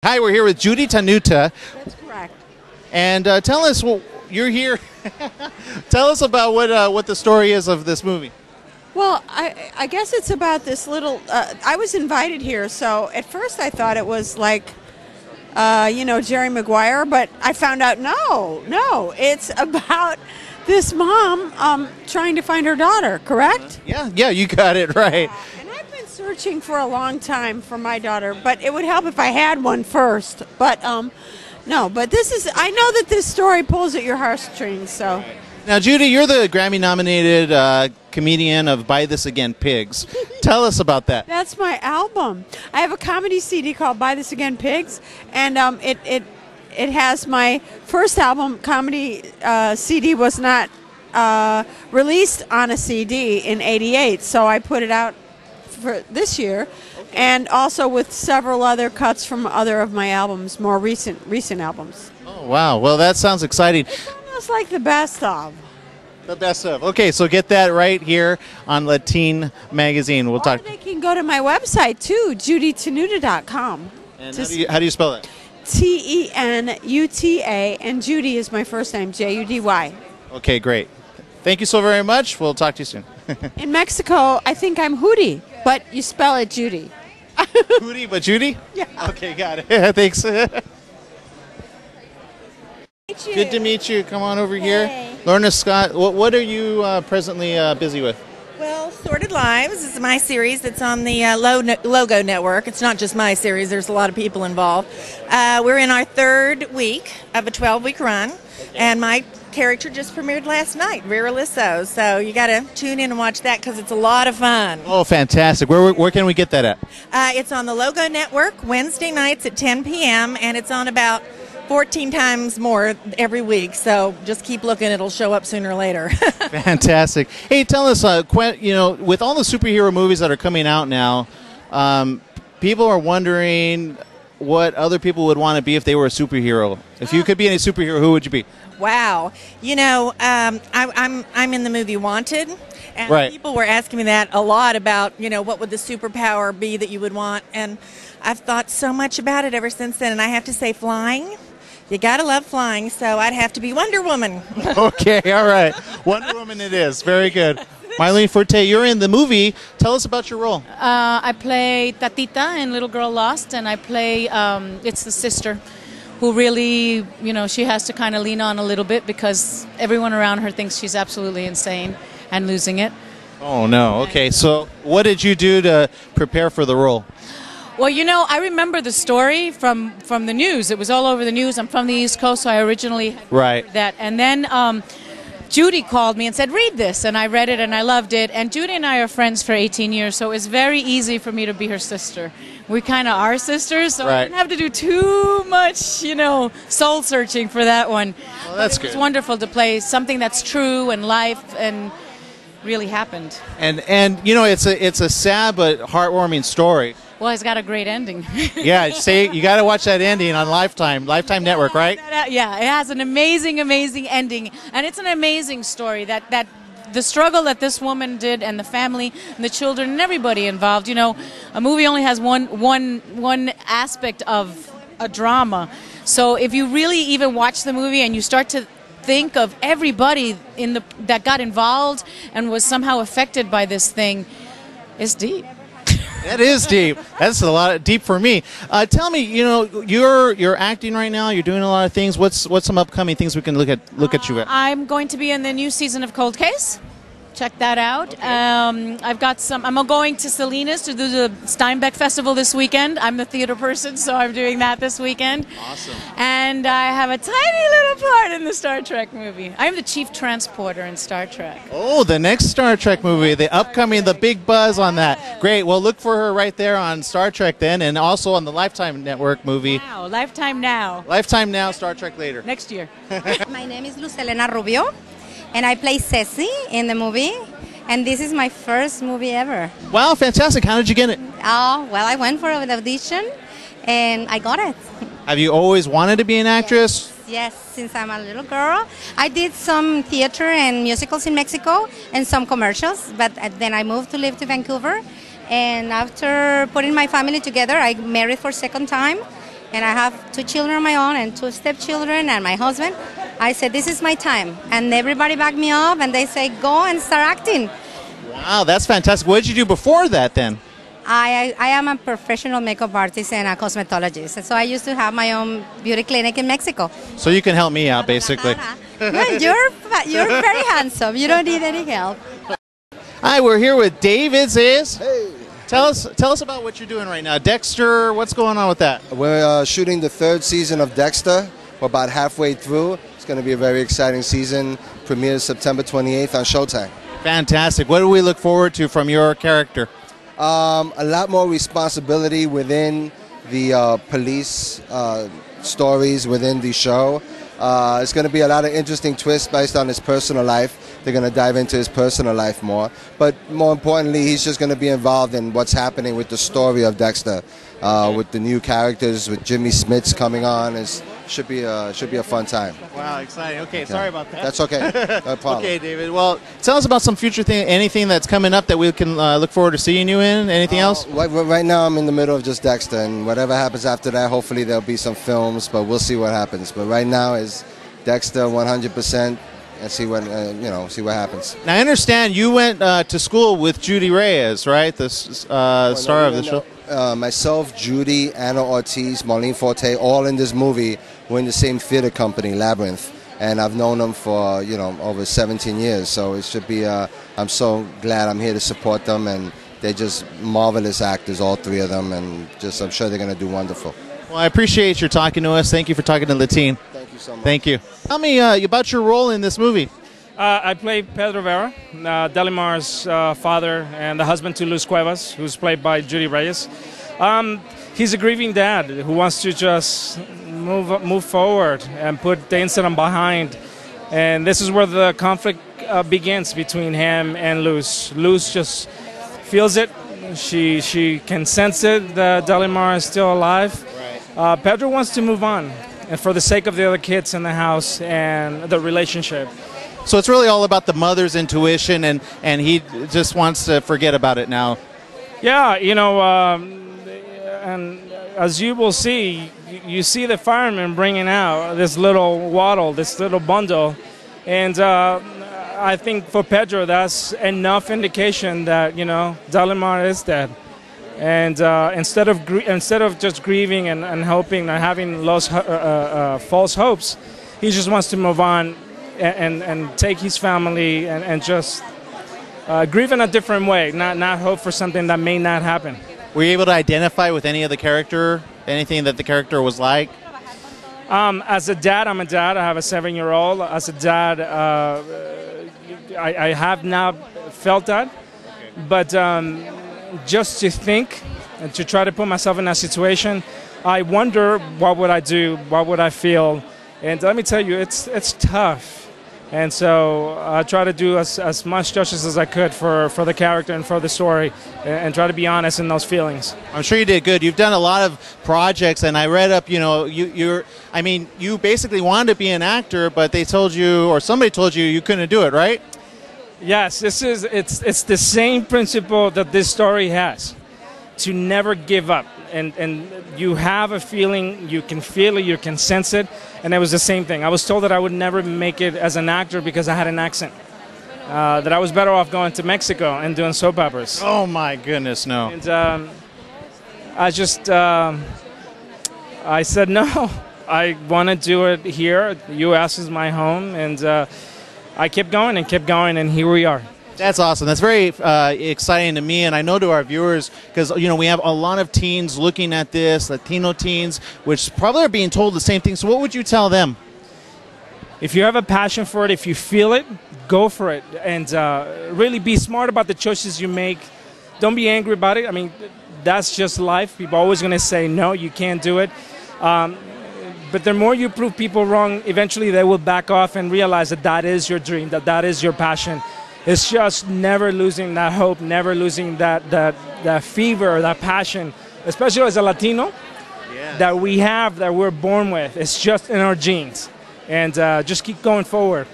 Hi, we're here with Judy Tenuta. That's correct. And tell us, well, you're here. Tell us about what the story is of this movie. Well, I guess it's about this little. I was invited here, so at first I thought it was like, Jerry Maguire, but I found out no, it's about this mom trying to find her daughter. Correct? Yeah, you got it right. And I've been searching for a long time for my daughter, but it would help if I had one first. But no, but this is. I know that this story pulls at your heartstrings, so. Now, Judy, you're the Grammy-nominated comedian of Buy This Again Pigs. Tell us about that. That's my album. I have a comedy CD called Buy This Again Pigs, and it has my first album. Comedy CD was not released on a CD in '88, so I put it out for this year, and also with several other cuts from other of my albums, more recent albums. Oh, wow. Well, that sounds exciting. It's like the best of. The best of. Okay, so get that right here on Latine Magazine. We'll talk. They can go to my website too, judytenuta.com. And how do you spell that? Tenuta, and Judy is my first name, Judy. Okay, great. Thank you so very much. We'll talk to you soon. In Mexico, I think I'm Hootie, but you spell it Judy. Hootie, but Judy? Yeah. Okay, got it. Thanks. You. Good to meet you. Come on over here. Hey. Lorna Scott, what are you presently busy with? Well, Sorted Lives is my series that's on the Logo Network. It's not just my series. There's a lot of people involved. We're in our third week of a 12-week run, and my character just premiered last night, Vera Lisso's. So you got to tune in and watch that because it's a lot of fun. Oh, fantastic. Where can we get that at? It's on the Logo Network Wednesday nights at 10 p.m., and it's on about 14 times more every week, so just keep looking. It'll show up sooner or later. Fantastic. Hey, tell us, with all the superhero movies that are coming out now, people are wondering what other people would want to be if they were a superhero. If you could be a superhero, who would you be? Wow. I'm in the movie Wanted, and right. People were asking me that a lot about, what would the superpower be that you would want, and I've thought so much about it ever since then, and I have to say flying. You gotta love flying, so I'd have to be Wonder Woman. Okay, all right. Wonder Woman it is. Very good. Marlene Forte, you're in the movie. Tell us about your role. I play Tatita in Little Girl Lost, and I play, it's the sister who really, she has to kind of lean on a little bit because everyone around her thinks she's absolutely insane and losing it. Oh, no. Okay, so what did you do to prepare for the role? Well, I remember the story from the news. It was all over the news. I'm from the East Coast, so I originally heard that. And then Judy called me and said, read this. And I read it, and I loved it. And Judy and I are friends for 18 years, so it's very easy for me to be her sister. We kind of are sisters, so I didn't have to do too much, soul searching for that one. Well, that's good. It's wonderful to play something that's true and life and really happened. And it's a sad but heartwarming story. Well, it's got a great ending. Yeah, you got to watch that ending on Lifetime Network, right? Yeah, it has an amazing ending, and it's an amazing story that the struggle that this woman did, and the family, and the children, and everybody involved. A movie only has one aspect of a drama, so if you really even watch the movie and you start to think of everybody that got involved and was somehow affected by this thing, it's deep. That is deep. That's a lot deep for me. Tell me, you're acting right now. You're doing a lot of things. What's some upcoming things we can look at you at? I'm going to be in the new season of Cold Case. Check that out. Okay. I'm going to Salinas to do the Steinbeck Festival this weekend. I'm the theater person, so I'm doing that this weekend. Awesome. And I have a tiny little part in the Star Trek movie. I'm the chief transporter in Star Trek. Oh, the next Star Trek movie, the upcoming, the big buzz on that. Great. Well, look for her right there on Star Trek then, and also on the Lifetime Network movie. Wow, Lifetime Now. Lifetime Now, Star Trek later. Next year. My name is Luz Elena Rubio, and I play Ceci in the movie, and this is my first movie ever. Wow, fantastic. How did you get it? Oh, well, I went for an audition, and I got it. Have you always wanted to be an actress? Yes, since I'm a little girl. I did some theater and musicals in Mexico and some commercials, but then I moved to live to Vancouver, and after putting my family together, I married for a second time, and I have 2 children of my own and 2 stepchildren and my husband. I said, this is my time. And everybody backed me up, and they say, go and start acting. Wow, that's fantastic. What did you do before that then? I am a professional makeup artist and a cosmetologist. And so I used to have my own beauty clinic in Mexico. So you can help me out, basically. Well, you're very handsome. You don't need any help. Hi, we're here with David Zayas. Hey. Tell us about what you're doing right now. Dexter, what's going on with that? We're shooting the 3rd season of Dexter. We're about halfway through. It's going to be a very exciting season. Premieres September 28th on Showtime. Fantastic. What do we look forward to from your character? A lot more responsibility within the police stories within the show. It's going to be a lot of interesting twists based on his personal life. They're going to dive into his personal life more. But more importantly, he's just going to be involved in what's happening with the story of Dexter, with the new characters, with Jimmy Smits coming on. It should be a fun time. Wow, exciting. Okay, sorry about that. That's okay. No problem. Okay, David. Well, tell us about some future thing, anything that's coming up that we can look forward to seeing you in. Anything else? Right now, I'm in the middle of just Dexter, and whatever happens after that, hopefully there'll be some films, but we'll see what happens. But right now is Dexter 100%, and see what happens. Now, I understand you went to school with Judy Reyes, right? The star of the show. Myself, Judy, Anna Ortiz, Marlene Forte, all in this movie. We're in the same theater company, Labyrinth, and I've known them for over 17 years. So it should be. I'm so glad I'm here to support them, and they're just marvelous actors, all 3 of them, and I'm sure they're going to do wonderful. Well, I appreciate your talking to us. Thank you for talking to the team. Thank you so much. Thank you. Tell me about your role in this movie. I play Pedro Vera, Delimar's father and the husband to Luz Cuevas, who's played by Judy Reyes. He's a grieving dad who wants to just move forward and put the incident behind. And this is where the conflict begins between him and Luz. Luz just feels it. She can sense it that Delimar is still alive. Right. Pedro wants to move on, and for the sake of the other kids in the house and the relationship. So it's really all about the mother's intuition, and he just wants to forget about it now. Yeah, and as you will see, you see the fireman bringing out this little waddle, this little bundle, and I think for Pedro that's enough indication that Delimar is dead. And instead of just grieving and hoping and having lost false hopes, he just wants to move on and take his family and just grieve in a different way, not hope for something that may not happen. Were you able to identify with any of the character, anything that the character was like? As a dad, I'm a dad. I have a 7-year-old. As a dad, I have not felt that, but just to think and to try to put myself in that situation, I wonder what would I do, what would I feel, and let me tell you, it's tough. And so I try to do as much justice as I could for the character and for the story, and try to be honest in those feelings. I'm sure you did good. You've done a lot of projects, and I read up, you basically wanted to be an actor, but they told you, or somebody told you, you couldn't do it, right? Yes, it's the same principle that this story has, to never give up. And you have a feeling, you can feel it, you can sense it, and it was the same thing. I was told that I would never make it as an actor because I had an accent, that I was better off going to Mexico and doing soap operas. Oh my goodness, no. And I said no, I want to do it here. U.S. is my home, and I kept going, and here we are. That's awesome. That's very exciting to me, and I know to our viewers, because we have a lot of teens looking at this, Latino teens, which probably are being told the same thing. So what would you tell them? If you have a passion for it, if you feel it, go for it, and really be smart about the choices you make. Don't be angry about it. I mean, that's just life. People are always going to say, no, you can't do it. But the more you prove people wrong, eventually they will back off and realize that that is your dream, that is your passion. It's just never losing that hope, never losing that fever, that passion, especially as a Latino, that we have, that we're born with. It's just in our genes. And just keep going forward.